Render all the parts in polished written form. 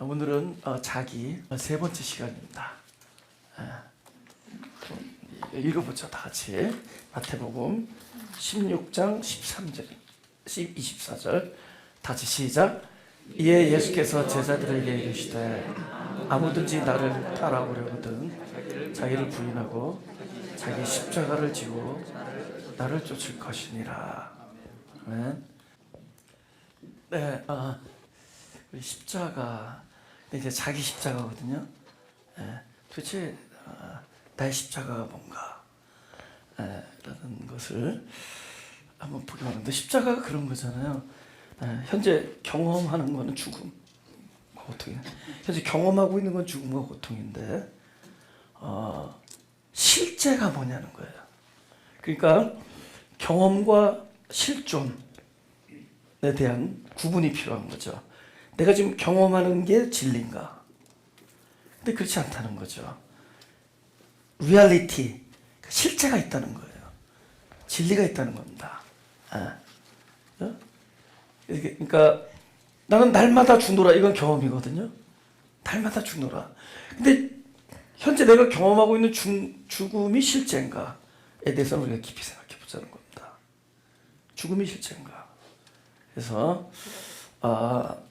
오늘은 자기 세 번째 시간입니다. 읽어보죠. 다 같이. 마태복음 16장 13절 24절 다 같이 시작. 이에 예수께서 제자들에게 이르시되 아무든지 나를 따라오려거든 자기를 부인하고 자기 십자가를 지고 나를 쫓을 것이니라. 아멘. 네, 우리 십자가 이제 자기 십자가거든요. 도대체 나의 십자가가 뭔가 라는 것을 한번 보게 하는데, 십자가가 그런 거잖아요. 현재 경험하는 거는 죽음, 고통이에요. 현재 경험하고 있는 건 죽음과 고통인데 실제가 뭐냐는 거예요. 그러니까 경험과 실존에 대한 구분이 필요한 거죠. 내가 지금 경험하는 게 진리인가? 근데 그렇지 않다는 거죠. 리얼리티, 실제가 있다는 거예요. 진리가 있다는 겁니다. 그러니까 나는 날마다 죽노라, 이건 경험이거든요. 날마다 죽노라. 근데 현재 내가 경험하고 있는 죽음이 실제인가에 대해서는 우리가 깊이 생각해 보자는 겁니다. 죽음이 실제인가? 그래서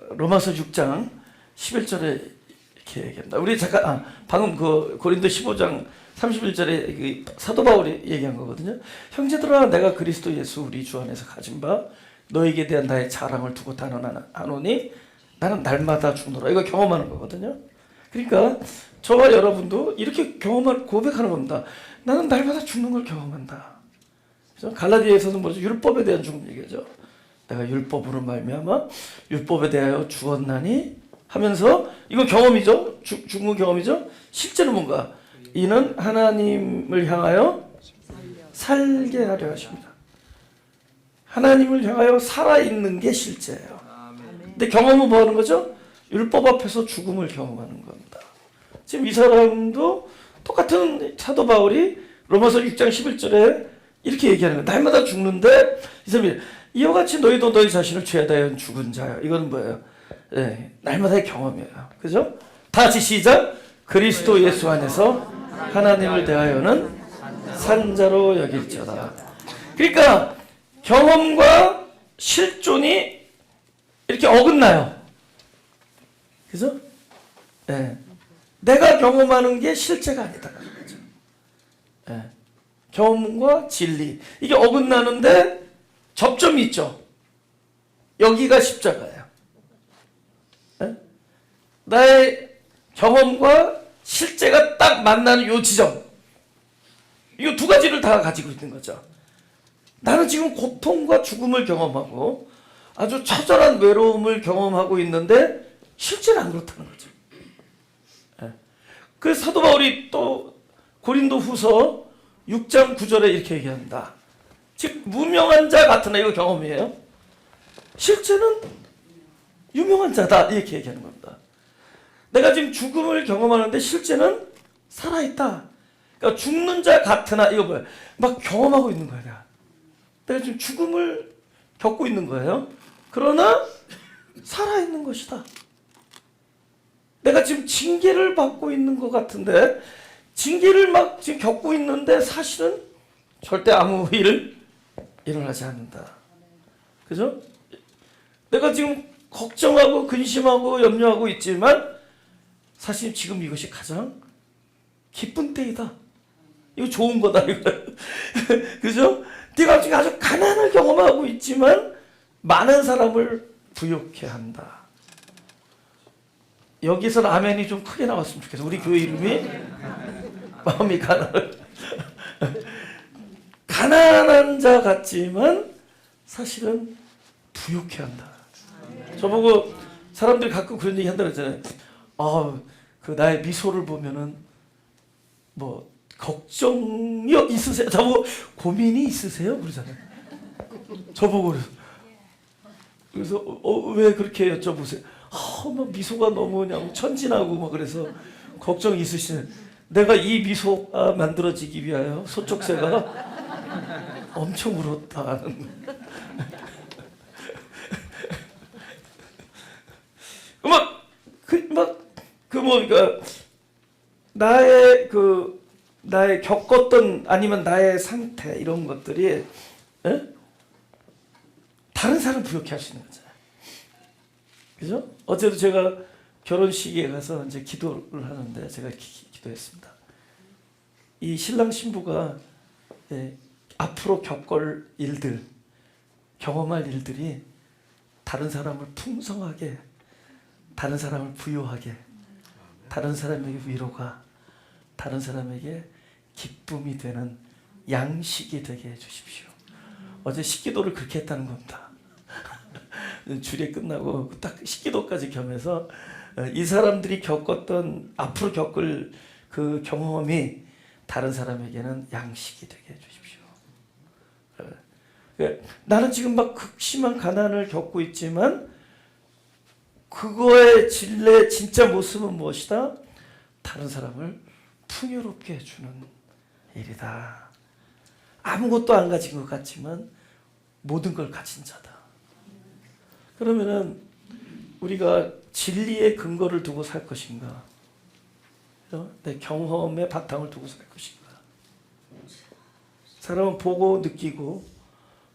로마서 6장 11절에 이렇게 얘기합니다. 우리 잠깐 방금 그 고린도 15장 31절에 사도 바울이 얘기한 거거든요. 형제들아, 내가 그리스도 예수 우리 주 안에서 가진 바 너에게 대한 나의 자랑을 두고 단언하노니 나는 날마다 죽노라. 이거 경험하는 거거든요. 그러니까 저와 여러분도 이렇게 고백하는 겁니다. 나는 날마다 죽는 걸 경험한다. 그래서 갈라디아에서는 뭐죠? 율법에 대한 죽음 얘기죠. 내가 율법으로 말미암아 율법에 대하여 죽었나니 하면서, 이건 경험이죠. 죽은 경험이죠. 실제는 뭔가? 이는 하나님을 향하여 살게 하려 하십니다. 하나님을 향하여 살아있는 게 실제예요. 근데 경험은 뭐 하는 거죠? 율법 앞에서 죽음을 경험하는 겁니다. 지금 이 사람도 똑같은 사도 바울이 로마서 6장 11절에 이렇게 얘기하는 거예요. 날마다 죽는데 이 사람이 이와 같이 너희도 너희 자신을 죄하다 연 죽은 자요. 이건 뭐예요? 날마다의 경험이에요. 그죠? 다 같이 시작. 그리스도 예수 안에서 하나님을 대하여는 산 자로 여길지어다. 그러니까 경험과 실존이 이렇게 어긋나요. 그죠? 내가 경험하는 게 실제가 아니다라는 거죠. 경험과 진리, 이게 어긋나는데 접점이 있죠. 여기가 십자가예요. 나의 경험과 실제가 딱 만나는 요 지점, 이 두 가지를 다 가지고 있는 거죠. 나는 지금 고통과 죽음을 경험하고 아주 처절한 외로움을 경험하고 있는데 실제는 안 그렇다는 거죠. 그래서 사도 바울이 또 고린도 후서 6장 9절에 이렇게 얘기합니다. 즉 무명한 자 같으나, 이거 경험이에요. 실제는 유명한 자다, 이렇게 얘기하는 겁니다. 내가 지금 죽음을 경험하는데 실제는 살아있다. 그러니까 죽는 자 같으나, 이거 뭐야? 막 경험하고 있는 거야. 내가 지금 죽음을 겪고 있는 거예요. 그러나 살아있는 것이다. 내가 지금 징계를 받고 있는 것 같은데, 징계를 막 지금 겪고 있는데 사실은 절대 아무 일 일어나지 않는다. 그죠? 내가 지금 걱정하고 근심하고 염려하고 있지만 사실 지금 이것이 가장 기쁜 때이다. 이거 좋은 거다, 이거. 그죠? 네가 지금 아주 가난을 경험하고 있지만 많은 사람을 부욕해 한다. 여기서 아멘이 좀 크게 나왔으면 좋겠어. 우리 교회 이름이 마음이 가난한 자 같지만 사실은 부욕해 한다. 저보고 사람들이 가끔 그런 얘기 한다고 했잖아요. 그 나의 미소를 보면은 뭐 걱정이 있으세요? 저보고 고민이 있으세요? 그러잖아요. 저보고 그래서 왜 그렇게 여쭤보세요? 막 미소가 너무 그냥 천진하고 막 그래서 걱정이 있으시네. 내가 이 미소가 만들어지기 위하여 소쩍새가 엄청 울었다. 막 그러니까 나의 겪었던 아니면 나의 상태 이런 것들이 다른 사람 부욕해 할 수 있는 거잖아요. 그죠? 어제도 제가 결혼식에 가서 이제 기도를 하는데 제가 기도했습니다. 이 신랑 신부가 앞으로 겪을 일들, 경험할 일들이 다른 사람을 풍성하게, 다른 사람을 부유하게, 다른 사람에게 위로가, 다른 사람에게 기쁨이 되는 양식이 되게 해주십시오. 어제 식기도를 그렇게 했다는 겁니다. 주례 끝나고 딱 식기도까지 겸해서 이 사람들이 겪었던 앞으로 겪을 그 경험이 다른 사람에게는 양식이 되게 해주십시오. 나는 지금 막 극심한 가난을 겪고 있지만 그거의 진짜 모습은 무엇이다? 다른 사람을 풍요롭게 해주는 일이다. 아무것도 안 가진 것 같지만 모든 걸 가진 자다. 그러면은 우리가 진리의 근거를 두고 살 것인가? 내 경험의 바탕을 두고 살 것인가? 사람은 보고 느끼고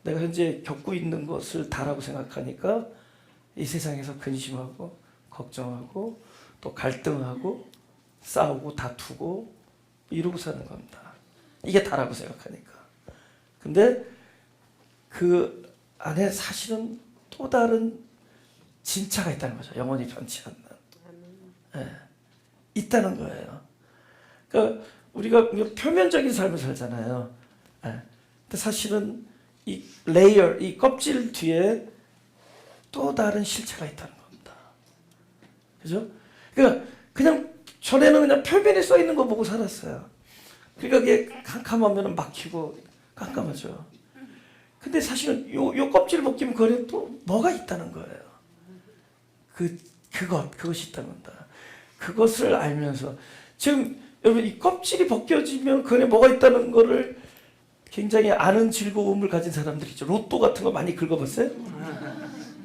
내가 현재 겪고 있는 것을 다라고 생각하니까 이 세상에서 근심하고 걱정하고 또 갈등하고 싸우고 다투고 이러고 사는 겁니다. 이게 다라고 생각하니까. 근데 그 안에 사실은 또 다른 진짜가 있다는 거죠. 영원히 변치 않는. 있다는 거예요. 그러니까 우리가 표면적인 삶을 살잖아요. 근데 사실은 이 레이어, 이 껍질 뒤에 또 다른 실체가 있다는 겁니다. 그죠? 그러니까 그냥 전에는 그냥 표면에 써 있는 거 보고 살았어요. 그러니까 그게 캄캄하면 막히고 깜깜하죠. 근데 사실은 요 껍질 벗기면 그 안에 또 뭐가 있다는 거예요. 그것이 있다는 겁니다. 그것을 알면서 지금 여러분 이 껍질이 벗겨지면 그 안에 뭐가 있다는 거를 굉장히 아는 즐거움을 가진 사람들 있죠. 로또 같은 거 많이 긁어봤어요?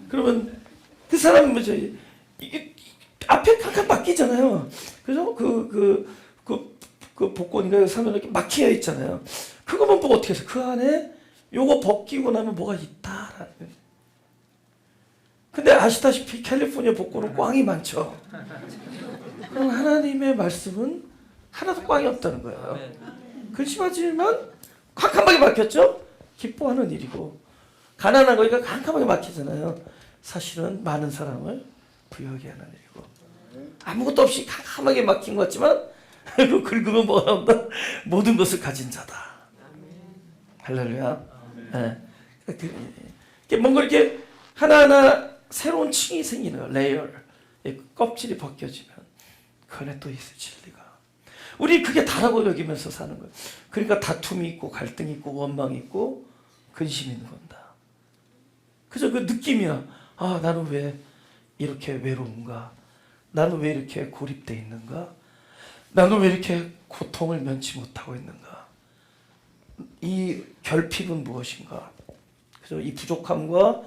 그러면 그 사람은 뭐죠? 이게 앞에 칸칸 막히잖아요. 그죠? 그 복권인가 사면 이렇게 막혀 있잖아요. 그거만 보고 어떻게 해서 그 안에 요거 벗기고 나면 뭐가 있다라는. 근데 아시다시피 캘리포니아 복권은 꽝이 많죠. 그럼 하나님의 말씀은 하나도 꽝이 없다는 거예요. 근심하지만 캄캄하게 막혔죠? 기뻐하는 일이고 가난한 거니까 캄캄하게 막히잖아요. 사실은 많은 사람을 부유하게 하는 일이고 아무것도 없이 캄캄하게 막힌 것 같지만 그 긁으면 뭐가 나온다? 모든 것을 가진 자다. 할렐루야. 뭔가 이렇게 하나하나 새로운 층이 생기는 거예요. 레이어. 껍질이 벗겨지면 그 안에 또 있을 진리가. 우리 그게 다라고 여기면서 사는 거예요. 그러니까 다툼이 있고 갈등이 있고 원망이 있고 근심이 있는 겁니다. 그저 그 느낌이야. 아, 나는 왜 이렇게 외로운가? 나는 왜 이렇게 고립되어 있는가? 나는 왜 이렇게 고통을 면치 못하고 있는가? 이 결핍은 무엇인가? 그죠? 이 부족함과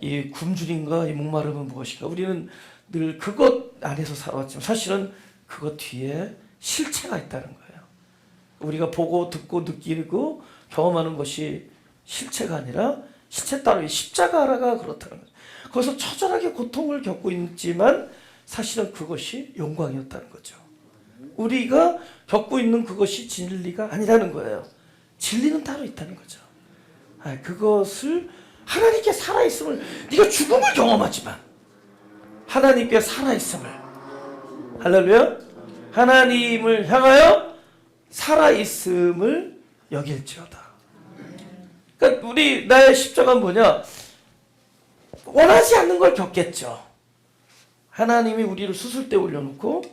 이 굶주림과 이 목마름은 무엇인가? 우리는 늘 그것 안에서 살아왔지만 사실은 그것 뒤에 실체가 있다는 거예요. 우리가 보고 듣고 느끼고 경험하는 것이 실체가 아니라 실체 따로 십자가가 그렇다는 거죠. 거기서 처절하게 고통을 겪고 있지만 사실은 그것이 영광이었다는 거죠. 우리가 겪고 있는 그것이 진리가 아니라는 거예요. 진리는 따로 있다는 거죠. 그것을 하나님께 살아있음을, 네가 죽음을 경험하지만 하나님께 살아있음을, 할렐루야, 하나님을 향하여 살아있음을 여길지어다. 그러니까 나의 십자가는 뭐냐? 원하지 않는 걸 겪겠죠. 하나님이 우리를 수술대에 올려놓고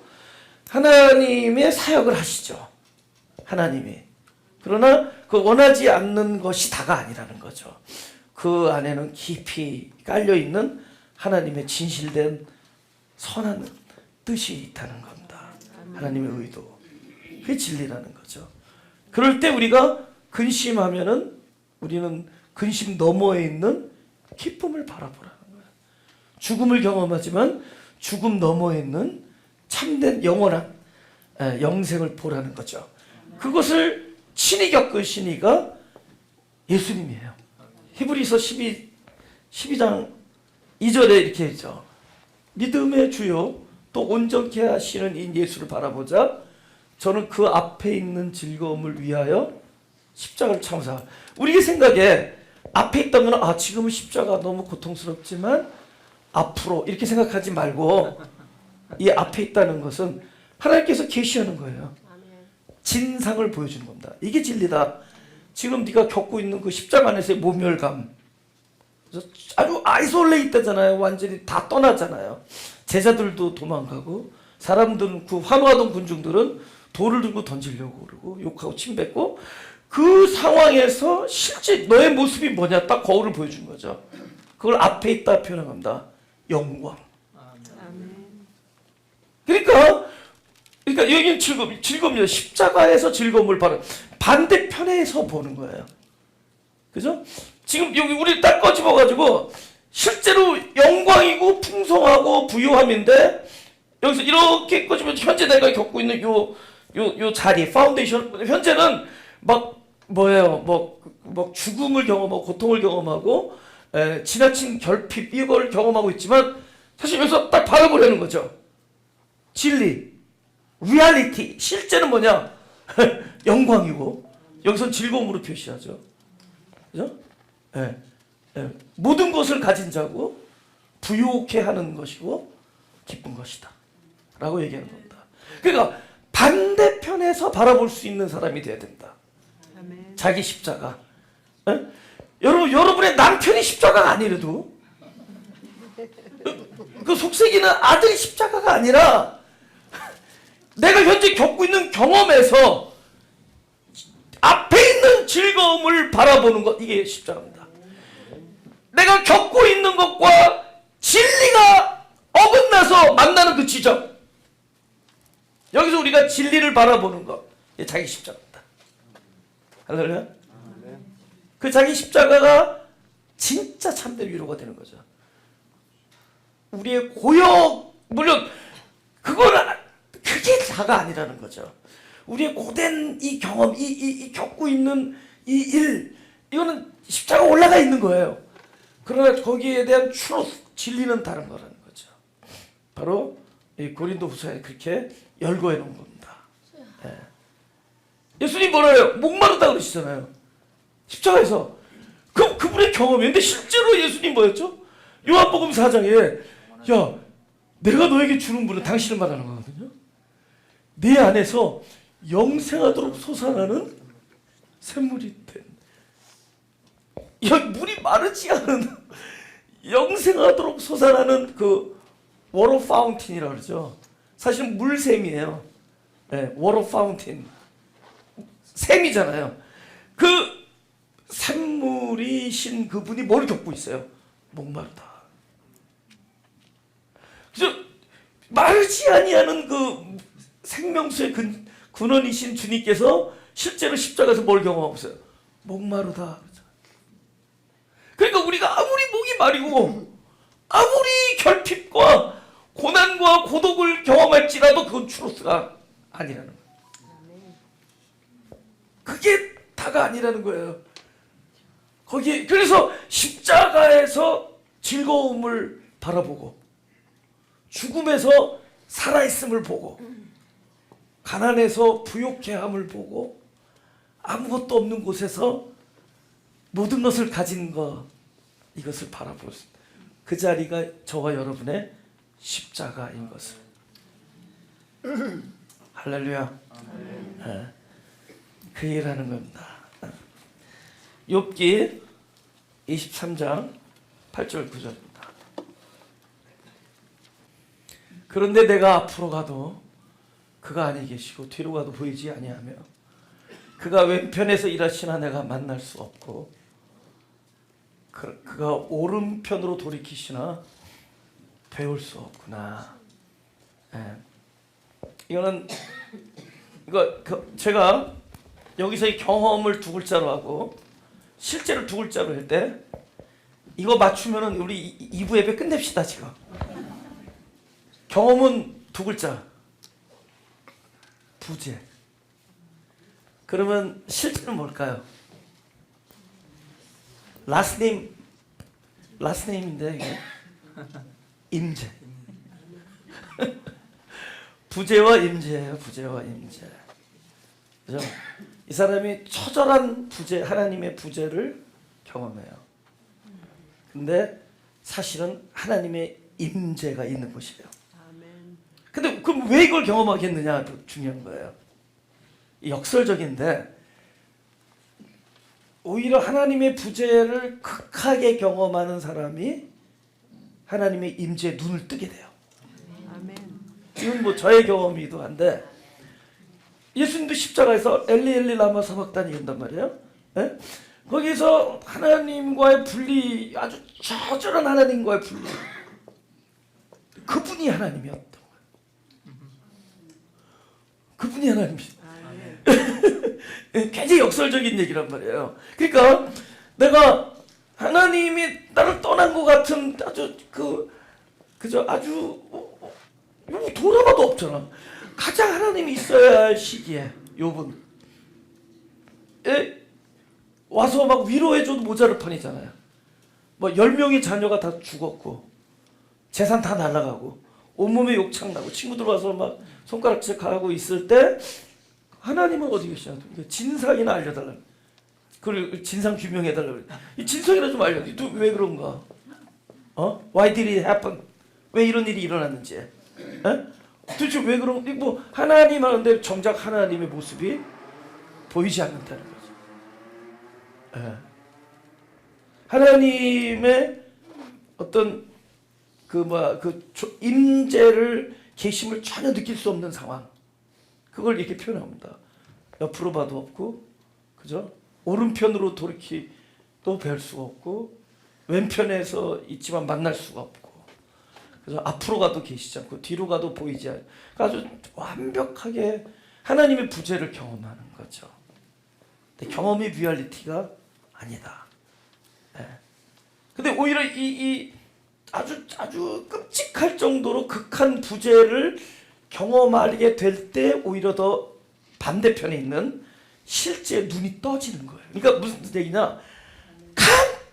하나님의 사역을 하시죠. 하나님이. 그러나 그 원하지 않는 것이 다가 아니라는 거죠. 그 안에는 깊이 깔려있는 하나님의 진실된 선한 뜻이 있다는 겁니다. 하나님의 의도. 그게 진리라는 거죠. 그럴 때 우리가 근심하면은 우리는 근심 너머에 있는 기쁨을 바라보라는 거예요. 죽음을 경험하지만 죽음 너머에 있는 참된 영원한 영생을 보라는 거죠. 그것을 친히 겪으신 이가 예수님이에요. 히브리서 12장 2절에 이렇게 했죠. 믿음의 주요 또 온전케 하시는 이 예수를 바라보자. 저는 그 앞에 있는 즐거움을 위하여 십자가를 참사. 우리 생각에 앞에 있다면 지금은 십자가 너무 고통스럽지만 앞으로 이렇게 생각하지 말고 이 앞에 있다는 것은 하나님께서 계시하는 거예요. 진상을 보여주는 겁니다. 이게 진리다. 지금 네가 겪고 있는 그 십자가 안에서의 모멸감, 아주 아이솔레이트잖아요. 완전히 다 떠나잖아요. 제자들도 도망가고 사람들은 그 환호하던 군중들은 돌을 들고 던지려고 그러고 욕하고 침뱉고 그 상황에서 실제 너의 모습이 뭐냐 딱 거울을 보여준 거죠. 그걸 앞에 있다 표현합니다. 영광. 그러니까 여기는 즐거움이요. 십자가에서 즐거움을 반대편에서 보는 거예요. 그죠? 지금 여기 우리 딱 꺼집어가지고 실제로 영광이고 풍성하고 부유함인데 여기서 이렇게 꺼집어 현재 내가 겪고 있는 요 자리, 파운데이션, 현재는 막 죽음을 경험하고 고통을 경험하고 지나친 결핍 이걸 경험하고 있지만 사실 여기서 딱 바라보려는 거죠. 진리, 리얼리티, 실제는 뭐냐? 영광이고 여기선 즐거움으로 표시하죠. 그죠? 모든 것을 가진 자고 부유케 하는 것이고 기쁜 것이다 라고 얘기하는 겁니다. 그러니까 반대편에서 바라볼 수 있는 사람이 돼야 된다. 아멘. 자기 십자가. 여러분의 남편이 십자가가 아니래도 그 속삭이는 아들이 십자가가 아니라 내가 현재 겪고 있는 경험에서 앞에 있는 즐거움을 바라보는 것, 이게 십자가입니다. 내가 겪고 있는 것과 진리가 어긋나서 만나는 그 지점, 여기서 우리가 진리를 바라보는 것, 이게 자기 십자가입니다. 할렐루야. 그 자기 십자가가 진짜 참된 위로가 되는 거죠. 우리의 고역, 물론 그게 자가 아니라는 거죠. 우리의 고된 이 경험, 이 겪고 있는 이 일, 이거는 십자가 올라가 있는 거예요. 그러나 거기에 대한 트루스, 진리는 다른 거라는 거죠. 바로 이 고린도후서에 그렇게 열거해 놓은 겁니다. 예수님 뭐래요? 목마르다 그러시잖아요. 십자가에서. 그분의 경험인데 실제로 예수님 뭐였죠? 요한복음 4장에 야, 내가 너에게 주는 물은 당신을 말하는 거거든요. 네 안에서 영생하도록 솟아나는 샘물이 된, 물이 마르지 않은 영생하도록 솟아나는 그 워터 파운틴이라고 그러죠. 사실은 물샘이에요. 워터 파운틴. 샘이잖아요. 그 샘물이신 그분이 뭘 겪고 있어요? 목마르다. 그래서 마르지 아니하는 그 생명수의 근원이신 주님께서 실제로 십자가에서 뭘 경험하고 있어요? 목마르다. 그러니까 우리가 아무리 목이 마르고 아무리 결핍과 고난과 고독을 경험할지라도 그건 추로스가 아니라는 거예요. 그게 다가 아니라는 거예요. 그래서 십자가에서 즐거움을 바라보고 죽음에서 살아있음을 보고 가난에서 부욕해함을 보고 아무것도 없는 곳에서 모든 것을 가진 것, 이것을 바라볼 그 자리가 저와 여러분의 십자가인 것을. 할렐루야. 그 일하는 겁니다. 욥기 23장 8절 9절입니다. 그런데 내가 앞으로 가도 그가 아니 계시고 뒤로 가도 보이지 아니하며 그가 왼편에서 일하시나 내가 만날 수 없고 그가 오른편으로 돌이키시나 배울 수 없구나. 제가 여기서 이 경험을 두 글자로 하고 실제를 두 글자로 할 때 이거 맞추면은 우리 2부 예배 끝냅시다. 지금 경험은 두 글자, 부재. 그러면 실제는 뭘까요? 라스네임인데 이게 임재. 부재와 임재예요. 부재와 임재. 그죠? 이 사람이 처절한 부재, 하나님의 부재를 경험해요. 근데 사실은 하나님의 임재가 있는 곳이에요. 근데 그럼 왜 이걸 경험하겠느냐 중요한 거예요. 역설적인데 오히려 하나님의 부재를 극하게 경험하는 사람이 하나님의 임재에 눈을 뜨게 돼요. 이건 뭐 저의 경험이기도 한데 예수님도 십자가에서 엘리 엘리 라마 사박단이 이런단 말이에요. 예? 거기서 하나님과의 분리, 아주 처절한 하나님과의 분리, 그분이 하나님이었던 거예요. 그분이 하나님이었어요. 굉장히 역설적인 얘기란 말이에요. 그러니까 내가 하나님이 나를 떠난 것 같은 아주 그저 아주 돌아봐도 없잖아. 가장 하나님이 있어야 할 시기에 욥은 와서 막 위로해줘도 모자랄 판이잖아요. 뭐 10명의 자녀가 다 죽었고 재산 다 날아가고 온몸에 욕창나고 친구들 와서 막 손가락질 하고 있을 때 하나님은 어디 계시냐? 진상이나 알려달라. 그리고 진상 규명해달라. 이 진상이나 좀 알려. 왜 그런가? Why did it happen? 왜 이런 일이 일어났는지. 도대체 왜 그런? 뭐 하나님 하는데 정작 하나님의 모습이 보이지 않는다는 거죠. 하나님의 어떤 임재를 계심을 전혀 느낄 수 없는 상황. 그걸 이렇게 표현합니다. 옆으로 봐도 없고, 그죠? 오른편으로 돌이키도 뵐 수가 없고, 왼편에서 있지만 만날 수가 없고, 그죠? 앞으로 가도 계시지 않고, 뒤로 가도 보이지 않고, 아주 완벽하게 하나님의 부재를 경험하는 거죠. 근데 경험이 리얼리티가 아니다. 네. 근데 오히려 이 아주 끔찍할 정도로 극한 부재를 경험하게 될 때 오히려 더 반대편에 있는 실제 눈이 떠지는 거예요. 그러니까 무슨 얘기냐?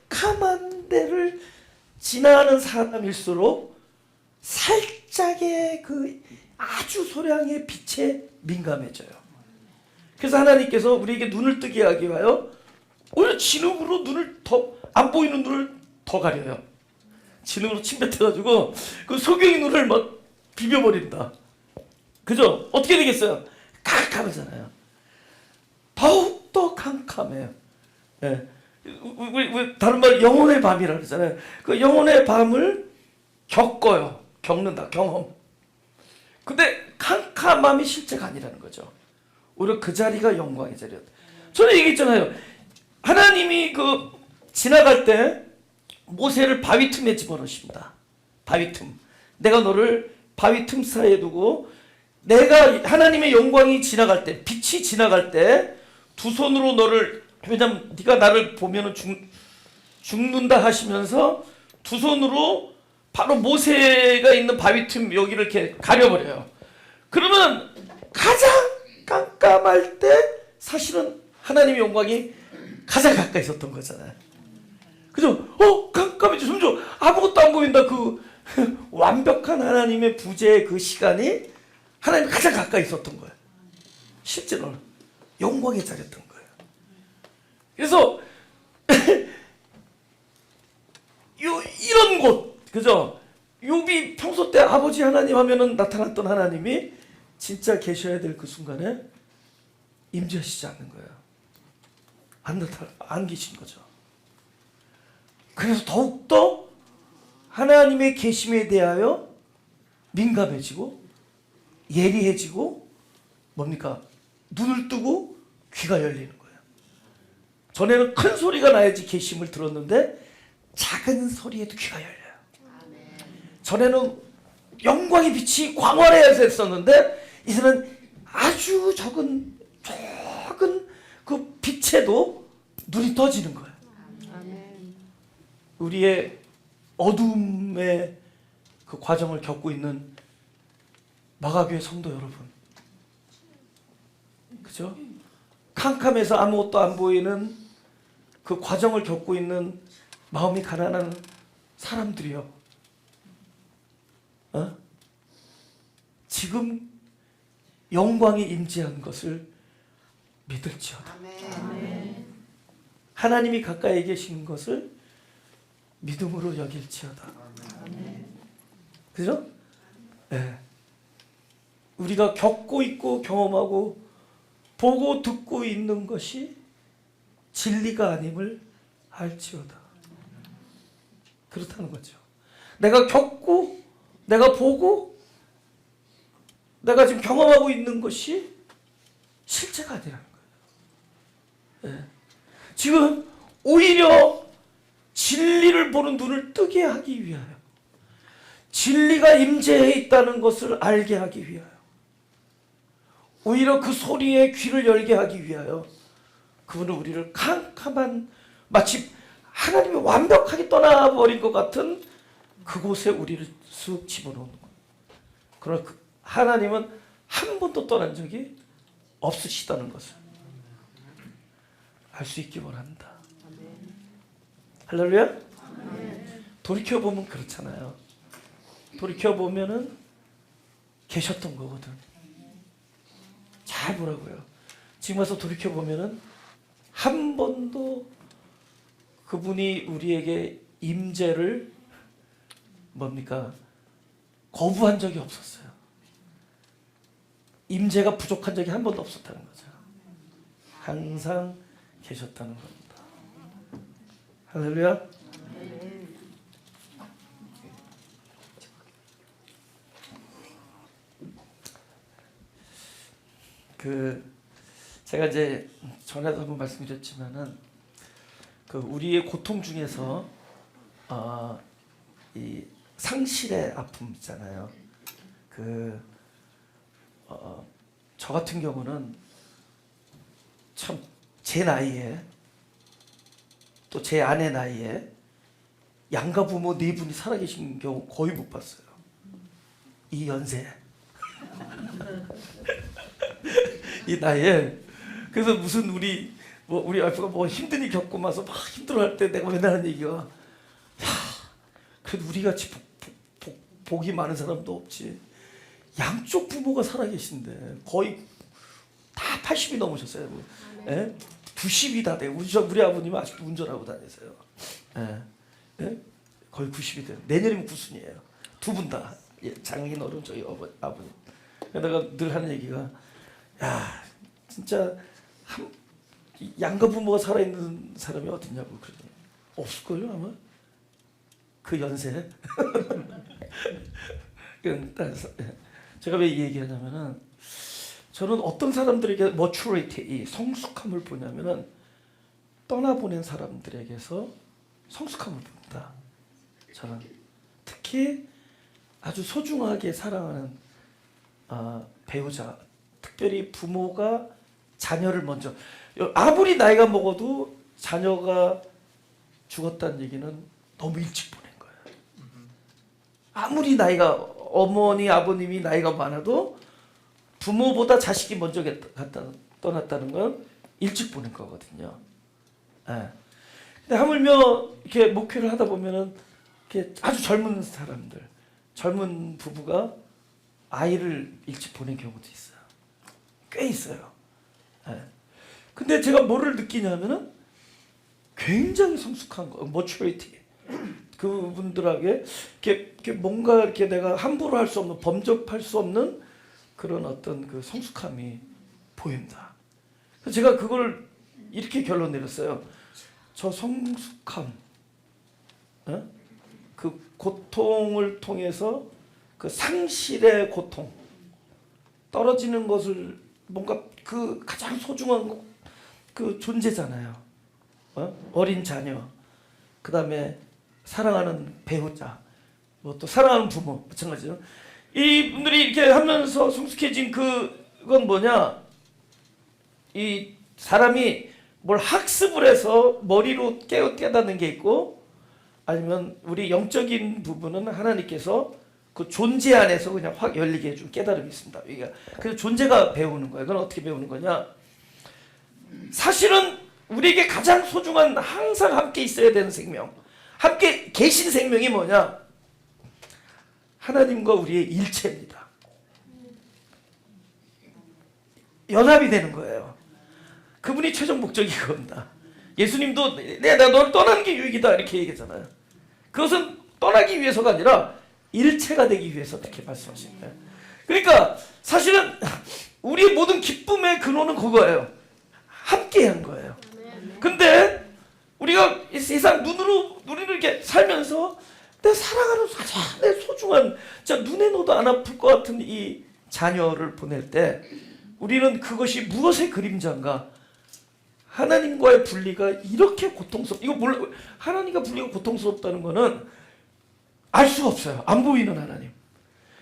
캄캄한 데를 지나는 사람일수록 살짝의 그 아주 소량의 빛에 민감해져요. 그래서 하나님께서 우리에게 눈을 뜨게 하기 위하여 오히려 진흙으로 눈을 더 안 보이는 눈을 더 가려요. 진흙으로 침뱉어가지고 그 소경이 눈을 막 비벼버린다. 그죠? 어떻게 되겠어요? 캄캄하잖아요. 더욱더 캄캄해요. 예. 우리 다른 말 영혼의 밤이라 그러잖아요. 그 영혼의 밤을 겪어요. 겪는다. 경험. 근데 캄캄함이 실제가 아니라는 거죠. 오히려 그 자리가 영광의 자리였다. 저는 얘기했잖아요. 하나님이 지나갈 때 모세를 바위 틈에 집어넣으십니다. 바위 틈. 내가 너를 바위 틈 사이에 두고 내가 하나님의 영광이 지나갈 때, 빛이 지나갈 때 두 손으로 너를, 왜냐면 네가 나를 보면은 죽는다 하시면서 두 손으로 바로 모세가 있는 바위 틈 여기를 이렇게 가려버려요. 그러면 가장 깜깜할 때 사실은 하나님의 영광이 가장 가까이 있었던 거잖아요. 그죠? 깜깜해져. 점점 아무것도 안 보인다. 그 완벽한 하나님의 부재의 그 시간이 하나님이 가장 가까이 있었던 거예요. 실제로는 영광의 자리였던 거예요. 그래서 이런 곳, 그죠? 욥이 평소 때 아버지 하나님 하면은 나타났던 하나님이 진짜 계셔야 될 그 순간에 임재하시지 않는 거예요. 안 계신 거죠. 그래서 더욱더 하나님의 계심에 대하여 민감해지고 예리해지고 뭡니까? 눈을 뜨고 귀가 열리는 거예요. 전에는 큰 소리가 나야지 계심을 들었는데 작은 소리에도 귀가 열려요. 전에는 영광의 빛이 광활해야 했었는데 이제는 아주 적은 그 빛에도 눈이 떠지는 거예요. 우리의 어둠의 그 과정을 겪고 있는 마가교회 성도 여러분, 그죠? 캄캄해서 아무것도 안 보이는 그 과정을 겪고 있는 마음이 가난한 사람들이요. 지금 영광이 임재한 것을 믿을지어다. 아멘. 하나님이 가까이 계신 것을 믿음으로 여길지어다. 그죠? 네. 우리가 겪고 있고 경험하고 보고 듣고 있는 것이 진리가 아님을 알지어다. 그렇다는 거죠. 내가 겪고 내가 보고 내가 지금 경험하고 있는 것이 실제가 아니라는 거예요. 네. 지금 오히려 진리를 보는 눈을 뜨게 하기 위하여, 진리가 임재해 있다는 것을 알게 하기 위하여, 오히려 그 소리에 귀를 열게 하기 위하여 그분은 우리를 캄캄한, 마치 하나님이 완벽하게 떠나버린 것 같은 그곳에 우리를 쑥 집어넣는 거예요. 그러나 하나님은 한 번도 떠난 적이 없으시다는 것을 알 수 있기 원합니다. 할렐루야? 돌이켜보면 그렇잖아요. 돌이켜보면은 계셨던 거거든. 잘 보라고요. 지금 와서 돌이켜보면은 한 번도 그분이 우리에게 임재를 뭡니까? 거부한 적이 없었어요. 임재가 부족한 적이 한 번도 없었다는 거죠. 항상 계셨다는 겁니다. 할렐루야. 제가 이제 전에도 한번 말씀드렸지만은 우리의 고통 중에서 이 상실의 아픔 있잖아요. 저 같은 경우는 참 제 나이에 또 제 아내 나이에 양가 부모 네 분이 살아계신 경우 거의 못 봤어요. 이 연세에. 이 나이에. 그래서 무슨 우리 와이프가 뭐 힘든 일 겪고 나서 막 힘들어할 때 내가 맨날 하는 얘기가, 야, 그래도 우리 같이 복이 많은 사람도 없지. 양쪽 부모가 살아계신데 거의 다 80이 넘으셨어요. 예? 90이 다 되고 우리 아버님은 아직도 운전하고 다니세요. 예? 예? 거의 90이 돼요. 내년이면 9순이에요. 두 분 다. 예, 장인어른 저희 아버님. 내가 늘 하는 얘기가, 야 진짜 양가 부모가 살아있는 사람이 어딨냐고 그러더니 없을걸요 아마? 그 연세에. 제가 왜 이 얘기하냐면은, 저는 어떤 사람들에게 maturity, 이 성숙함을 보냐면은 떠나보낸 사람들에게서 성숙함을 봅니다. 저는 특히 아주 소중하게 사랑하는 배우자, 특별히 부모가 자녀를 먼저, 아무리 나이가 먹어도 자녀가 죽었다는 얘기는 너무 일찍 보낸 거예요. 아무리 나이가, 어머니 아버님이 나이가 많아도 부모보다 자식이 먼저 떠났다는 건 일찍 보낸 거거든요. 예. 근데 하물며 이렇게 목회를 하다 보면은 이렇게 아주 젊은 사람들, 젊은 부부가 아이를 일찍 보낸 경우도 있어요. 꽤 있어요. 예. 근데 제가 뭐를 느끼냐면은 굉장히 성숙한 거, maturity. 그분들에게 이렇게 뭔가 이렇게 내가 함부로 할 수 없는, 범접할 수 없는 그런 어떤 그 성숙함이 보인다. 그래서 제가 그걸 이렇게 결론 내렸어요. 저 성숙함, 그 고통을 통해서 그 상실의 고통, 떨어지는 것을 뭔가 그 가장 소중한 그 존재잖아요. 어린 자녀, 그 다음에 사랑하는 배우자, 뭐 또 사랑하는 부모, 마찬가지죠. 이분들이 이렇게 하면서 성숙해진 그건 뭐냐? 이 사람이 뭘 학습을 해서 머리로 깨닫는 게 있고, 아니면 우리 영적인 부분은 하나님께서 그 존재 안에서 그냥 확 열리게 해준 깨달음이 있습니다. 그래서 존재가 배우는 거예요. 그건 어떻게 배우는 거냐? 사실은 우리에게 가장 소중한 항상 함께 있어야 되는 생명, 함께 계신 생명이 뭐냐? 하나님과 우리의 일체입니다. 연합이 되는 거예요. 그분이 최종 목적이 그겁니다. 예수님도 내가 너를 떠나는 게 유익이다 이렇게 얘기했잖아요. 그것은 떠나기 위해서가 아니라 일체가 되기 위해서 이렇게 말씀하신 거예요. 그러니까 사실은 우리의 모든 기쁨의 근원은 그거예요. 함께한 거예요. 근데 우리가 이 세상 눈으로 이렇게 살면서 내 사랑하는 가장 내 소중한 진짜 눈에 넣어도 안 아플 것 같은 이 자녀를 보낼 때 우리는 그것이 무엇의 그림자인가? 하나님과의 분리가 이렇게 고통스럽. 이거 몰라. 하나님과 분리가 고통스럽다는 거는 알 수가 없어요. 안 보이는 하나님.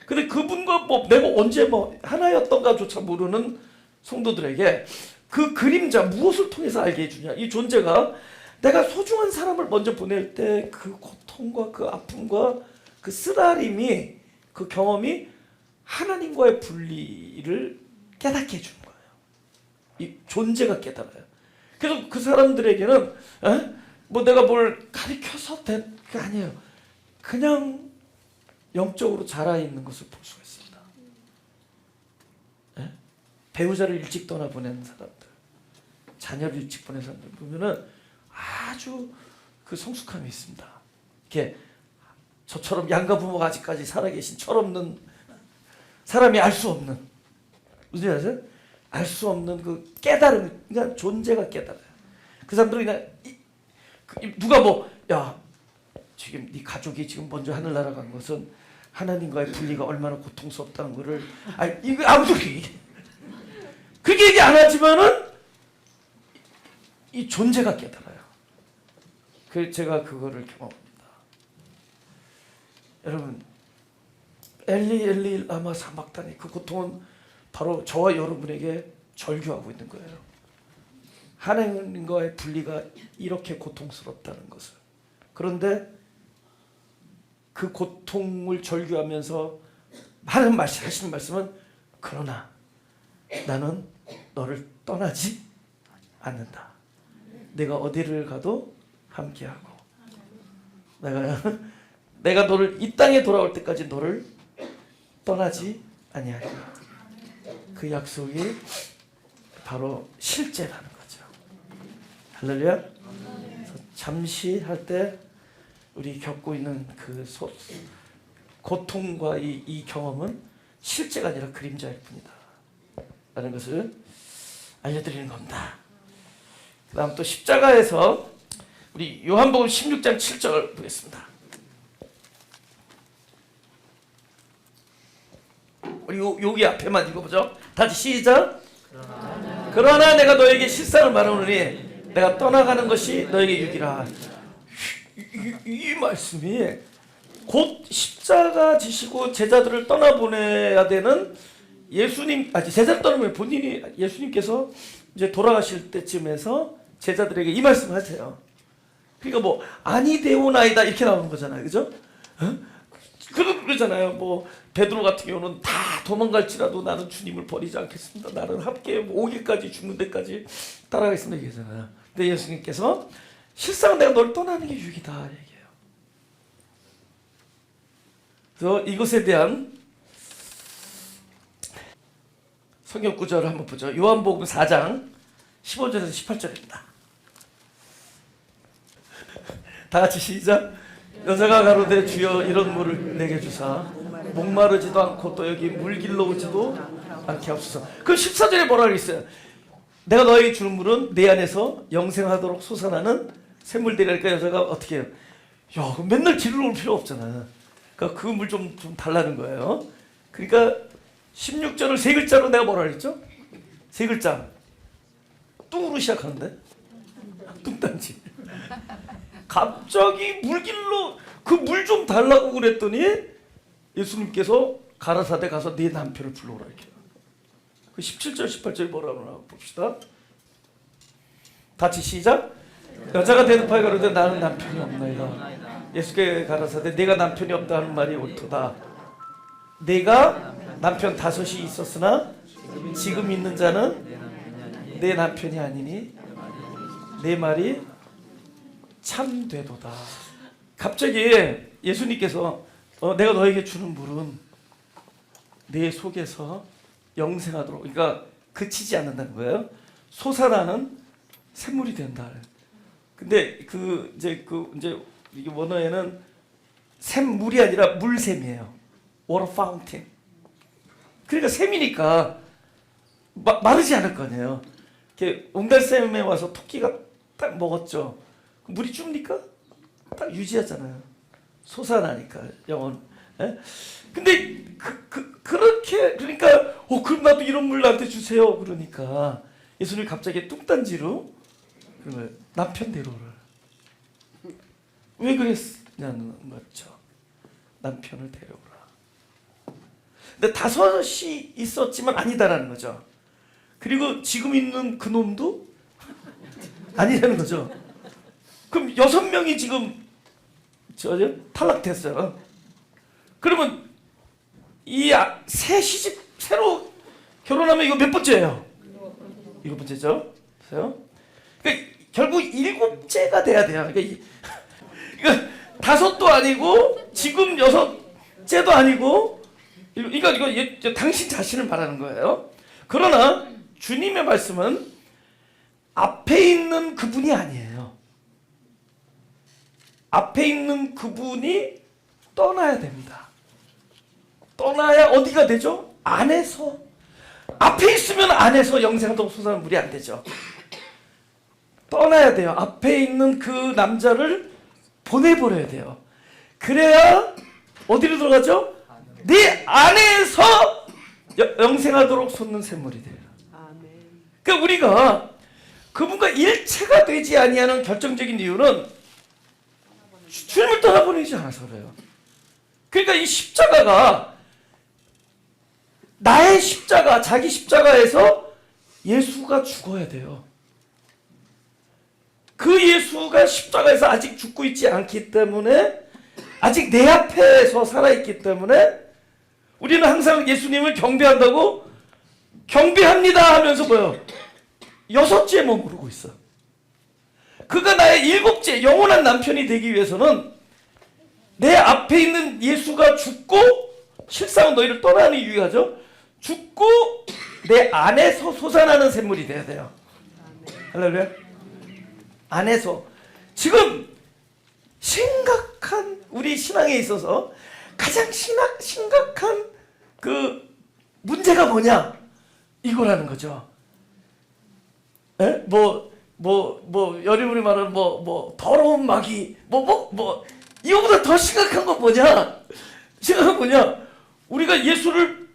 근데 그분과 뭐 내가 언제 뭐 하나였던가조차 모르는 성도들에게 그 그림자 무엇을 통해서 알게 해주냐? 이 존재가 내가 소중한 사람을 먼저 보낼 때 그 고통과 그 아픔과 그 쓰라림이 그 경험이 하나님과의 분리를 깨닫게 해주는 거예요. 이 존재가 깨달아요. 그래서 그 사람들에게는 뭐 내가 뭘 가르쳐서 된 게 아니에요. 그냥 영적으로 자라 있는 것을 볼 수가 있습니다. 배우자를 일찍 떠나보낸 사람들, 자녀를 일찍 보낸 사람들 보면은 아주 그 성숙함이 있습니다. 이렇게 저처럼 양가 부모가 아직까지 살아계신 철없는 사람이 알 수 없는, 무슨 말 아세요? 알 수 없는 그 깨달음, 그냥 존재가 깨달아요. 그 사람들은 그냥 누가 뭐 야 지금 네 가족이 지금 먼저 하늘나라 간 것은 하나님과의 분리가 얼마나 고통스럽다는 거를 이거 아무도 그렇게 얘기 안 하지만은 이 존재가 깨달아요. 그 제가 그거를 경험합니다. 여러분 엘리 엘리 라마 사막다니 그 고통은 바로 저와 여러분에게 절규하고 있는 거예요. 하나님과의 분리가 이렇게 고통스럽다는 것을. 그런데 그 고통을 절규하면서 하나님 하시는 말씀은 그러나 나는 너를 떠나지 않는다. 내가 어디를 가도 함께하고 내가 너를 이 땅에 돌아올 때까지 너를 떠나지 아니하리라. 그 약속이 바로 실제라는 거죠. 할렐루야. 잠시 할 때 우리 겪고 있는 그 고통과 이 경험은 실제가 아니라 그림자일 뿐이다 라는 것을 알려드리는 겁니다. 그 다음 또 십자가에서 우리 요한복음 16장 7절 보겠습니다. 우리 여기 앞에만 읽어보죠. 다시 시작. 그러나 내가 너에게 실상을 말하노니 내가 떠나가는 것이 너에게 유익이라. 이 말씀이 곧 십자가 지시고 제자들을 떠나보내야 되는 제자를 떠나면 본인이 예수님께서 이제 돌아가실 때쯤에서 제자들에게 이 말씀을 하세요. 그러니까 뭐 아니 되오나이다 이렇게 나오는 거잖아요, 그죠? 그러잖아요. 뭐 베드로 같은 경우는 다 도망갈지라도 나는 주님을 버리지 않겠습니다. 나는 함께 오기까지 죽는 데까지 따라가겠습니다 얘기잖아요. 근데 예수님께서 실상 내가 널 떠나는 게 유익이다 얘기해요. 그래서 이것에 대한 성경 구절을 한번 보죠. 요한복음 4장 15절에서 18절입니다. 다 같이 시작. 여자가 가로되 주여 이런 물을 내게 주사 목마르지도 않고 또 여기 물길로 오지도 않게 하옵소서. 그 14절에 뭐라 그랬어요? 내가 너에게 주는 물은 내 안에서 영생하도록 솟아나는 샘물들이니까 여자가 어떻게 해요? 야, 맨날 길을 올 필요 없잖아. 그러니까 그 물 좀 달라는 거예요. 그러니까 16절을 세 글자로 내가 뭐라 그랬죠? 세 글자. 뚱으로 시작하는데? 뚱딴지. 갑자기 물길로 그 물 좀 달라고 그랬더니 예수님께서 가라사대 가서 네 남편을 불러오라 이렇게. 그 17절 18절이 뭐라고 나와 봅시다. 같이 시작. 여자가 대답하여 가로되 나는 남편이 없나이다. 예수께 가라사대 내가 남편이 없다 하는 말이 옳도다. 내가 남편 5이 있었으나 지금 있는 자는 내 남편이 아니니 내 말이 참되도다. 갑자기 예수님께서 내가 너에게 주는 물은 내 속에서 영생하도록, 그러니까 그치지 않는다는 거예요. 솟아나는 샘물이 된다. 근데 이제 이게 원어에는 샘물이 아니라 물샘이에요. water fountain. 그러니까 샘이니까 마르지 않을 거 아니에요. 이렇게 옹달샘에 와서 토끼가 딱 먹었죠. 물이 줍니까? 딱 유지하잖아요. 솟아나니까 영혼. 예? 근데 그렇게 그러니까 그럼 나도 이런 물 나한테 주세요. 그러니까 예수님 갑자기 뚱딴지로 남편 데려오라. 왜 그랬냐는 거죠. 남편을 데려오라. 근데 5이 있었지만 아니다라는 거죠. 그리고 지금 있는 그 놈도 아니라는 거죠. 그럼 6명이 지금 탈락됐어요. 그러면 새 시집 새로 결혼하면 이거 몇 번째예요? 7번째죠. 그래요? 그러니까 결국 7째가 돼야 돼요. 그러니까 5도 아니고 지금 6째도 아니고, 그러니까 이거 당신 자신을 말하는 거예요. 그러나 주님의 말씀은 앞에 있는 그분이 아니에요. 앞에 있는 그분이 떠나야 됩니다. 떠나야 어디가 되죠? 안에서. 앞에 있으면 안에서 영생하도록 솟아나는 물이 안 되죠. 떠나야 돼요. 앞에 있는 그 남자를 보내버려야 돼요. 그래야 어디로 들어가죠? 네 안에서 영생하도록 솟는 샘물이 돼요. 그러니까 우리가 그분과 일체가 되지 아니하는 결정적인 이유는 주님을 떠나보내지 않아서 그래요. 그러니까 이 십자가가 나의 십자가, 자기 십자가에서 예수가 죽어야 돼요. 그 예수가 십자가에서 아직 죽고 있지 않기 때문에, 아직 내 앞에서 살아있기 때문에 우리는 항상 예수님을 경배한다고 경배합니다 하면서 뭐요? 6째 머무르고 있어. 그가 나의 7째 영원한 남편이 되기 위해서는 내 앞에 있는 예수가 죽고, 실상은 너희를 떠나는 이유가죠. 죽고 내 안에서 솟아나는 샘물이 돼야 돼요. 할렐루야. 안에서. 지금 심각한, 우리 신앙에 있어서 가장 심각한 그 문제가 뭐냐? 이거라는 거죠. 에? 여러분이 말하는 더러운 마귀, 이거보다 더 심각한 건 뭐냐? 심각한 건 뭐냐? 우리가 예수를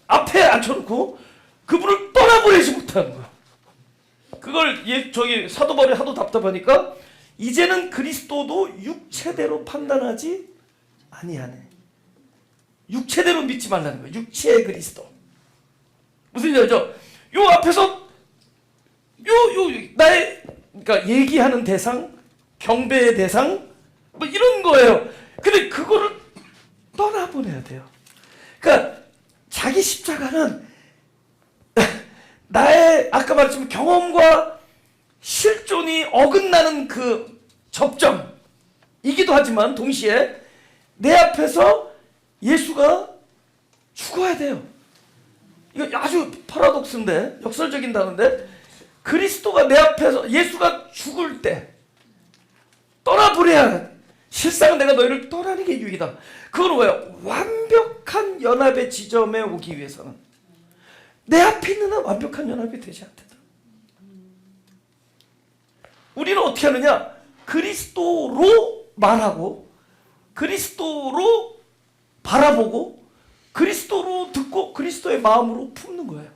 앞에 앉혀놓고 그분을 떠나보내지 못하는 거야. 그걸 사도 바울이 하도 답답하니까 이제는 그리스도도 육체대로 판단하지 아니하네. 육체대로 믿지 말라는 거야. 육체의 그리스도. 무슨 얘기죠? 요 앞에서 나의, 그러니까 얘기하는 대상, 경배의 대상, 이런 거예요. 근데 그거를 떠나보내야 돼요. 그러니까 자기 십자가는 나의 아까 말했지만 경험과 실존이 어긋나는 그 접점이기도 하지만 동시에 내 앞에서 예수가 죽어야 돼요. 이거 아주 파라독스인데, 역설적인 단어인데, 그리스도가 내 앞에서, 예수가 죽을 때 떠나버려야, 실상은 내가 너희를 떠나는 게 유익이다. 그건 뭐예요? 완벽한 연합의 지점에 오기 위해서는 내 앞에 있는 한 완벽한 연합이 되지 않다. 우리는 어떻게 하느냐? 그리스도로 말하고, 그리스도로 바라보고, 그리스도로 듣고, 그리스도의 마음으로 품는 거예요.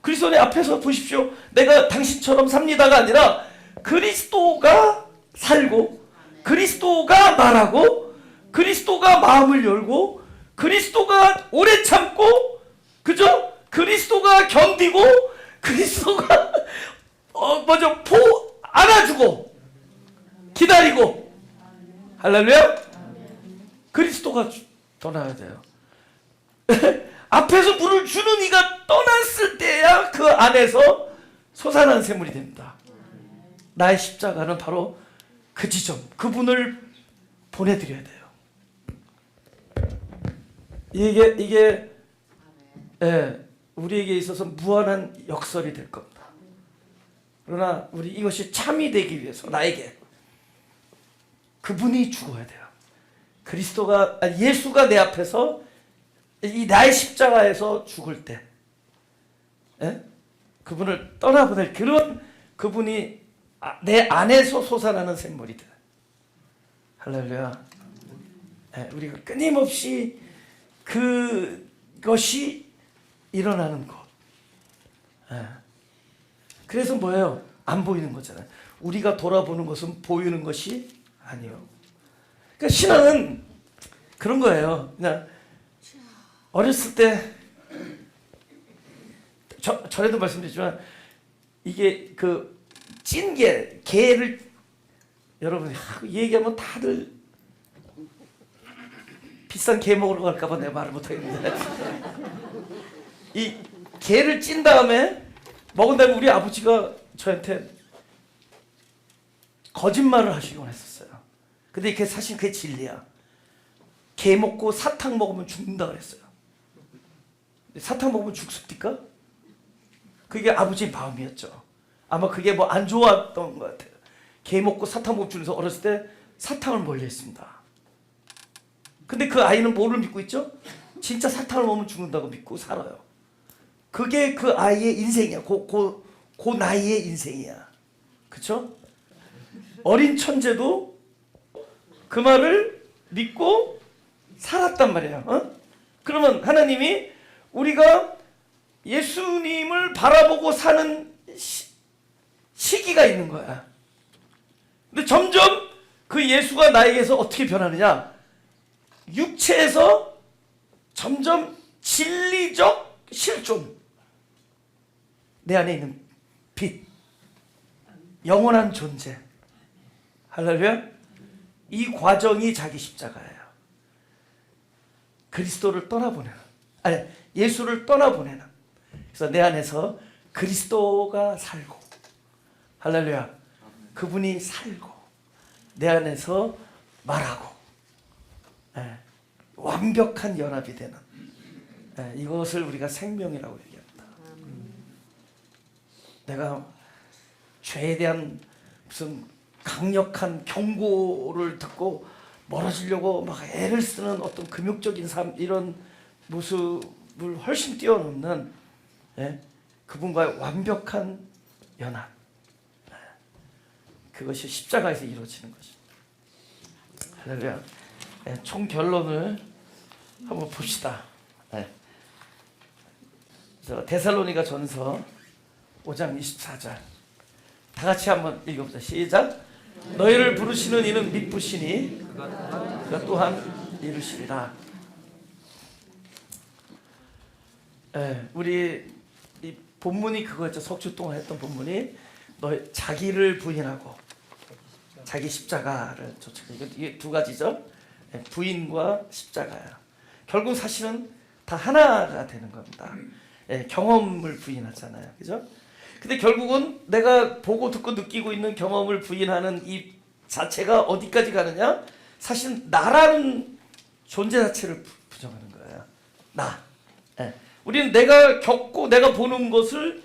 그리스도의 앞에서 보십시오. 내가 당신처럼 삽니다가 아니라 그리스도가 살고, 그리스도가 말하고, 그리스도가 마음을 열고, 그리스도가 오래 참고, 그죠? 그리스도가 견디고, 그리스도가 안아주고 기다리고. 할렐루야. 그리스도가 떠나야 돼요. 앞에서 물을 주는 이가 떠났을 때야 그 안에서 솟아나는 샘물이 됩니다. 나의 십자가는 바로 그 지점, 그분을 보내드려야 돼요. 이게 우리에게 있어서 무한한 역설이 될 겁니다. 그러나 우리 이것이 참이 되기 위해서 나에게 그분이 죽어야 돼요. 예수가 내 앞에서 이 나의 십자가에서 죽을 때 그분을 떠나보낼 그런 그분이 내 안에서 솟아나는 샘물이 돼. 할렐루야. 우리가 끊임없이 그것이 일어나는 것. 그래서 뭐예요? 안 보이는 거잖아요. 우리가 돌아보는 것은 보이는 것이 아니요. 그러니까 신앙은 그런 거예요. 그냥 어렸을 때 전에도 말씀드렸지만 이게 그 찐게 게를 여러분 얘기하면 다들 비싼 게 먹으러 갈까봐 내가 말을 못하겠는데 이 게를 찐 다음에 먹은 다음에 우리 아버지가 저한테 거짓말을 하시곤 했었어요. 근데 사실 그게 진리야. 게 먹고 사탕 먹으면 죽는다 그랬어요. 사탕 먹으면 죽습니까? 그게 아버지의 마음이었죠. 아마 그게 뭐 안 좋았던 것 같아요. 게 먹고 사탕 먹으면 죽는서 어렸을 때 사탕을 멀리했습니다. 근데 그 아이는 뭐를 믿고 있죠? 진짜 사탕을 먹으면 죽는다고 믿고 살아요. 그게 그 아이의 인생이야. 그 나이의 인생이야. 그쵸? 어린 천재도 그 말을 믿고 살았단 말이에요. 그러면 하나님이 우리가 예수님을 바라보고 사는 시기가 있는 거야. 근데 점점 그 예수가 나에게서 어떻게 변하느냐? 육체에서 점점 진리적 실존, 내 안에 있는 빛, 영원한 존재. 할렐루야. 이 과정이 자기 십자가예요. 그리스도를 떠나보내는, 예수를 떠나보내는. 그래서 내 안에서 그리스도가 살고, 할렐루야, 그분이 살고 내 안에서 말하고, 완벽한 연합이 되는, 이것을 우리가 생명이라고 얘기합니다. 내가 죄에 대한 무슨 강력한 경고를 듣고 멀어지려고 막 애를 쓰는 어떤 금욕적인 삶, 이런 모습을 훨씬 뛰어넘는 그분과의 완벽한 연합, 그것이 십자가에서 이루어지는 것입니다. 할렐루야. 총 결론을 한번 봅시다. 데살로니가 전서 5장 24절 다 같이 한번 읽어보자. 시작. 너희를 부르시는 이는 미쁘시니 그가 또한 이루시리라. 우리 이 본문이 그거였죠. 석주 동안 했던 본문이 너희 자기를 부인하고 자기 십자가를 쫓아가. 이게 두 가지죠. 부인과 십자가야. 결국 사실은 다 하나가 되는 겁니다. 경험을 부인하잖아요. 그죠? 근데 결국은 내가 보고 듣고 느끼고 있는 경험을 부인하는 이 자체가 어디까지 가느냐? 사실 나라는 존재 자체를 부정하는 거예요. 나. 우리는 내가 겪고 내가 보는 것을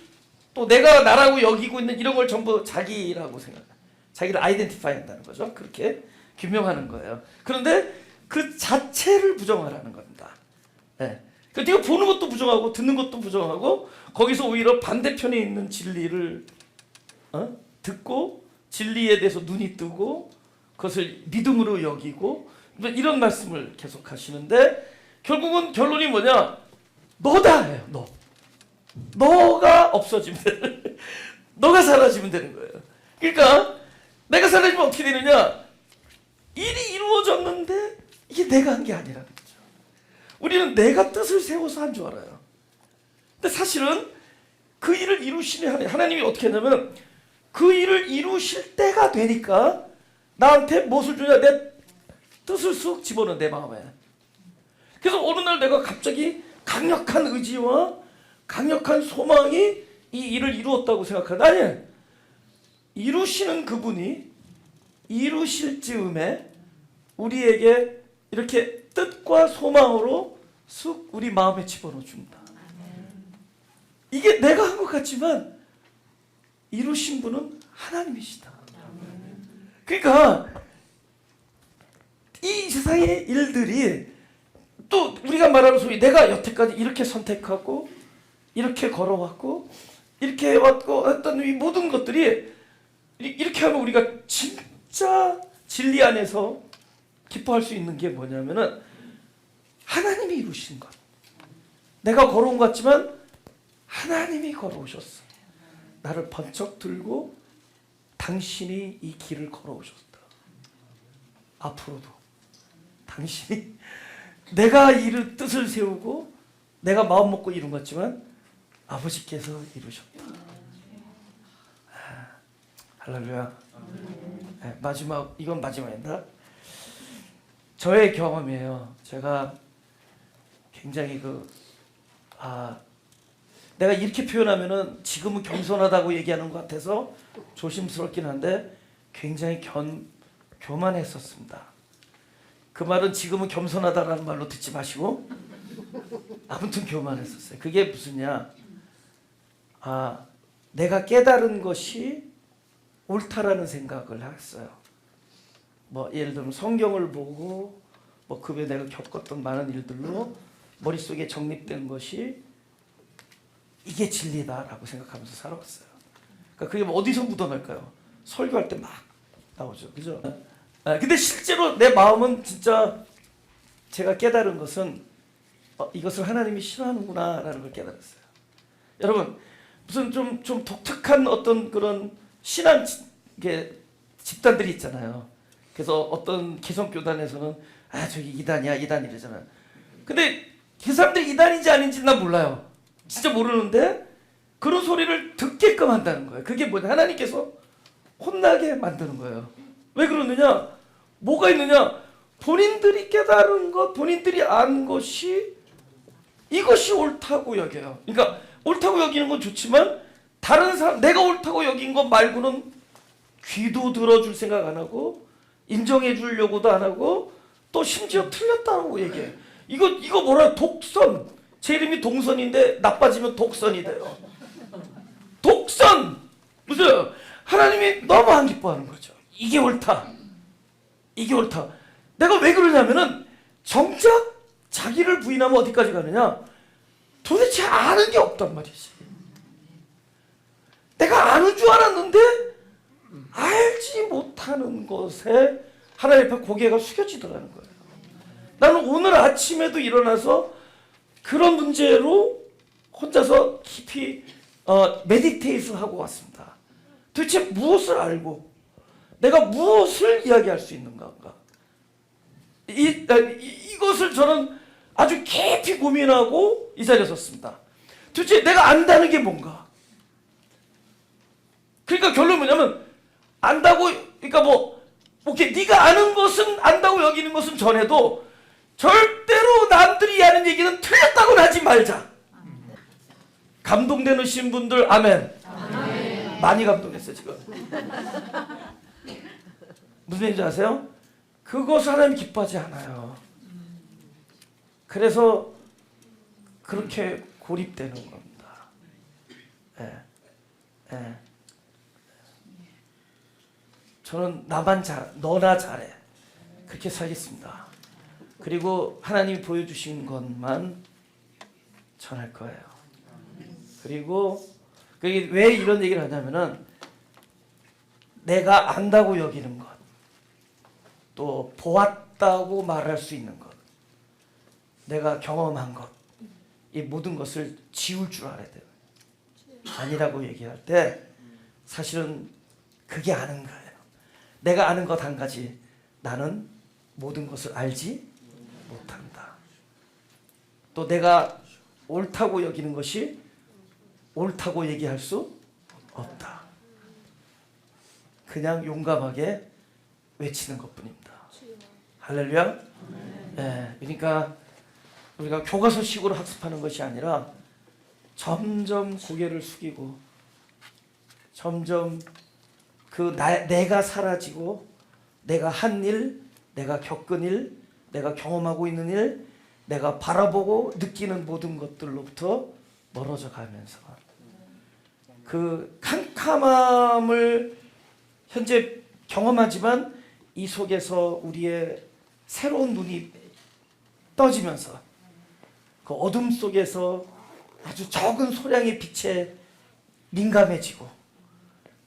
또 내가 나라고 여기고 있는 이런 걸 전부 자기라고 생각해요. 자기를 아이덴티파이 한다는 거죠. 그렇게 규명하는 거예요. 그런데 그 자체를 부정하라는 겁니다. 그러니까 네가 보는 것도 부정하고 듣는 것도 부정하고 거기서 오히려 반대편에 있는 진리를 듣고 진리에 대해서 눈이 뜨고 그것을 믿음으로 여기고 이런 말씀을 계속 하시는데 결국은 결론이 뭐냐? 너다 해요. 너가 없어지면 되는, 너가 사라지면 되는 거예요. 그러니까 내가 사라지면 어떻게 되느냐? 일이 이루어졌는데 이게 내가 한 게 아니라는 거죠. 우리는 내가 뜻을 세워서 한 줄 알아요. 근데 사실은 그 일을 이루시는 하나님이 어떻게 했냐면 그 일을 이루실 때가 되니까 나한테 무엇을 주냐? 내 뜻을 쑥 집어넣어, 내 마음에. 그래서 어느 날 내가 갑자기 강력한 의지와 강력한 소망이 이 일을 이루었다고 생각하는데 아니에요. 이루시는 그분이 이루실 즈음에 우리에게 이렇게 뜻과 소망으로 쑥 우리 마음에 집어넣어 줍니다. 이게 내가 한 것 같지만 이루신 분은 하나님이시다. 그러니까 이 세상의 일들이 또 우리가 말하는 소리, 내가 여태까지 이렇게 선택하고 이렇게 걸어왔고 이렇게 해왔고 했던 이 모든 것들이 이렇게 하면 우리가 진짜 진리 안에서 기뻐할 수 있는 게 뭐냐면은 하나님이 이루신 것. 내가 걸어온 것 같지만 하나님이 걸어오셨어. 나를 번쩍 들고 당신이 이 길을 걸어오셨다. 앞으로도 당신이 내가 이를 뜻을 세우고 내가 마음 먹고 이룬 것 같지만 아버지께서 이루셨다. 할렐루야. 네, 마지막, 이건 마지막입니다. 저의 경험이에요. 제가 굉장히 내가 이렇게 표현하면은 지금은 겸손하다고 얘기하는 것 같아서 조심스럽긴 한데 굉장히 교만했었습니다. 그 말은 지금은 겸손하다라는 말로 듣지 마시고 아무튼 교만했었어요. 그게 무슨냐? 내가 깨달은 것이 옳다라는 생각을 했어요. 뭐 예를 들면 성경을 보고 뭐 그 외에 내가 겪었던 많은 일들로 머릿속에 정립된 것이 이게 진리다라고 생각하면서 살아왔어요. 그러니까 그게 뭐 어디서 묻어날까요? 설교할 때 막 나오죠. 그죠? 근데 실제로 내 마음은 진짜 제가 깨달은 것은 이것을 하나님이 싫어하는구나라는 걸 깨달았어요. 여러분 무슨 좀 독특한 어떤 그런 신앙 집단들이 있잖아요. 그래서 어떤 개성교단에서는 저기 이단이야 이단 이러잖아요. 근데 그 사람들이 이단인지 아닌지 난 몰라요. 진짜 모르는데 그런 소리를 듣게끔 한다는 거예요. 그게 뭐냐? 하나님께서 혼나게 만드는 거예요. 왜 그러느냐? 뭐가 있느냐? 본인들이 깨달은 것, 본인들이 안 것이 이것이 옳다고 여겨요. 그러니까 옳다고 여기는 건 좋지만 다른 사람, 내가 옳다고 여긴 것 말고는 귀도 들어줄 생각 안 하고 인정해 주려고도 안 하고 또 심지어 틀렸다고 얘기해. 이거 뭐라? 독선. 제 이름이 동선인데 나빠지면 독선이 돼요. 독선! 무슨 하나님이 너무 안 기뻐하는 거죠. 이게 옳다. 이게 옳다. 내가 왜 그러냐면은 정작 자기를 부인하면 어디까지 가느냐? 도대체 아는 게 없단 말이지. 내가 아는 줄 알았는데 알지 못하는 것에 하나님 앞에 고개가 숙여지더라는 거예요. 나는 오늘 아침에도 일어나서 그런 문제로 혼자서 깊이 메디테이션 하고 왔습니다. 도대체 무엇을 알고 내가 무엇을 이야기할 수 있는가? 이것을 저는 아주 깊이 고민하고 이 자리에 섰습니다. 도대체 내가 안다는 게 뭔가? 그러니까 결론은 뭐냐면 안다고, 그러니까 오케이, 네가 아는 것은 안다고 여기는 것은 전해도 절대로 남들이 하는 얘기는 틀렸다고는 하지 말자. 감동되는 분들 아멘. 아멘. 많이 감동했어요 지금. 무슨 얘기인지 아세요? 그것을 하나님이 기뻐하지 않아요. 그래서 그렇게 고립되는 겁니다. 저는 너나 잘해. 그렇게 살겠습니다. 그리고 하나님이 보여주신 것만 전할 거예요. 그리고 왜 이런 얘기를 하냐면은 내가 안다고 여기는 것, 또 보았다고 말할 수 있는 것, 내가 경험한 것, 이 모든 것을 지울 줄 알아야 돼요. 아니라고 얘기할 때 사실은 그게 아는 거예요. 내가 아는 것 한 가지, 나는 모든 것을 알지 못한다. 또 내가 옳다고 여기는 것이 옳다고 얘기할 수 없다. 그냥 용감하게 외치는 것뿐입니다. 할렐루야. 그러니까 우리가 교과서식으로 학습하는 것이 아니라 점점 고개를 숙이고 점점 내가 사라지고 내가 한 일, 내가 겪은 일, 내가 경험하고 있는 일, 내가 바라보고 느끼는 모든 것들로부터 멀어져 가면서 그 캄캄함을 현재 경험하지만 이 속에서 우리의 새로운 눈이 떠지면서 그 어둠 속에서 아주 적은 소량의 빛에 민감해지고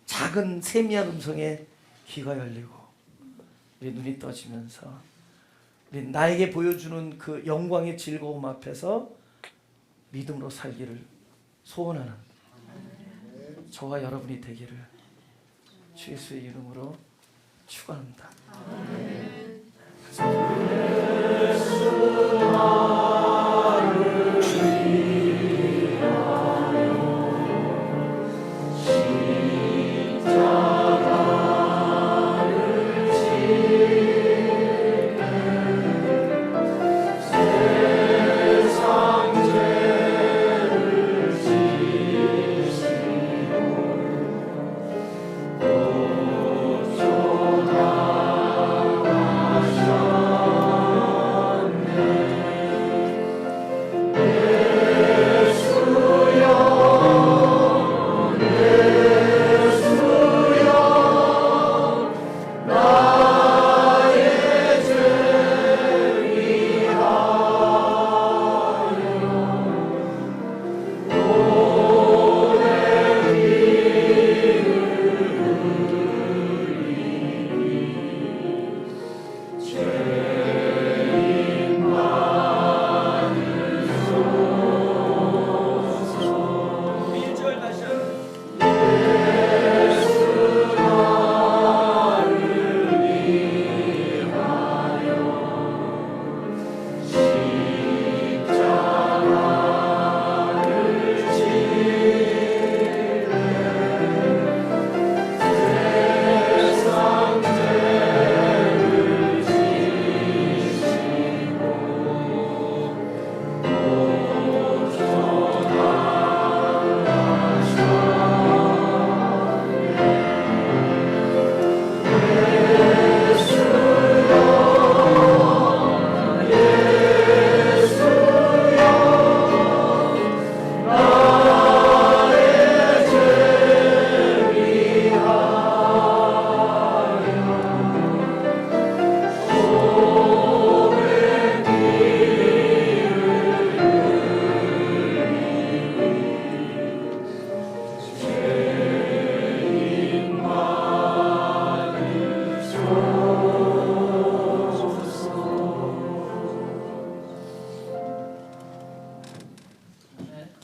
작은 세미한 음성에 귀가 열리고 우리 눈이 떠지면서 우리 나에게 보여주는 그 영광의 즐거움 앞에서 믿음으로 살기를 소원하는 저와 여러분이 되기를 주 예수의 이름으로 축원합니다.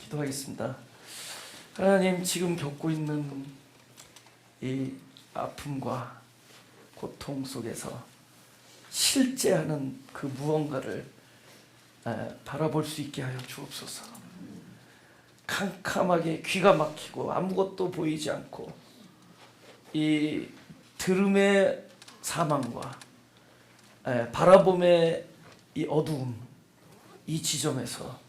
기도하겠습니다. 하나님, 지금 겪고 있는 이 아픔과 고통 속에서 실제하는 그 무언가를 바라볼 수 있게 하여 주옵소서. 캄캄하게 귀가 막히고 아무것도 보이지 않고 이 들음의 사망과 바라봄의 이 어두움, 이 지점에서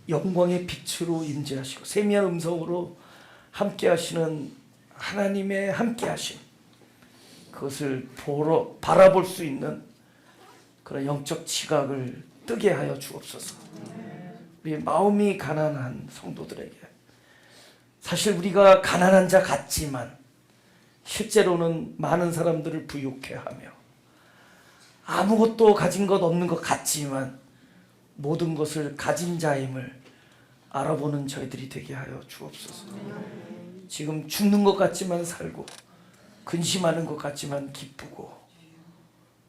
영광의 빛으로 임재하시고 세미한 음성으로 함께하시는 하나님의 함께하심, 그것을 바라볼 수 있는 그런 영적 지각을 뜨게 하여 주옵소서. 우리 마음이 가난한 성도들에게, 사실 우리가 가난한 자 같지만 실제로는 많은 사람들을 부유케 하며 아무것도 가진 것 없는 것 같지만 모든 것을 가진 자임을 알아보는 저희들이 되게 하여 주옵소서. 지금 죽는 것 같지만 살고 근심하는 것 같지만 기쁘고,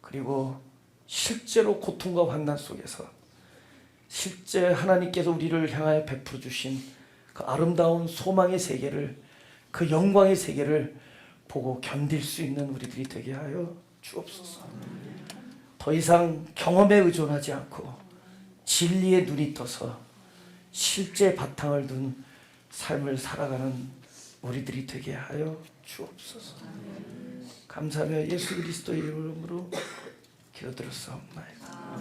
그리고 실제로 고통과 환난 속에서 실제 하나님께서 우리를 향하여 베풀어 주신 그 아름다운 소망의 세계를, 그 영광의 세계를 보고 견딜 수 있는 우리들이 되게 하여 주옵소서. 더 이상 경험에 의존하지 않고 진리의 눈이 떠서 실제 바탕을 둔 삶을 살아가는 우리들이 되게 하여 주옵소서. 감사하며 예수 그리스도의 이름으로 기도드렸사옵나이다.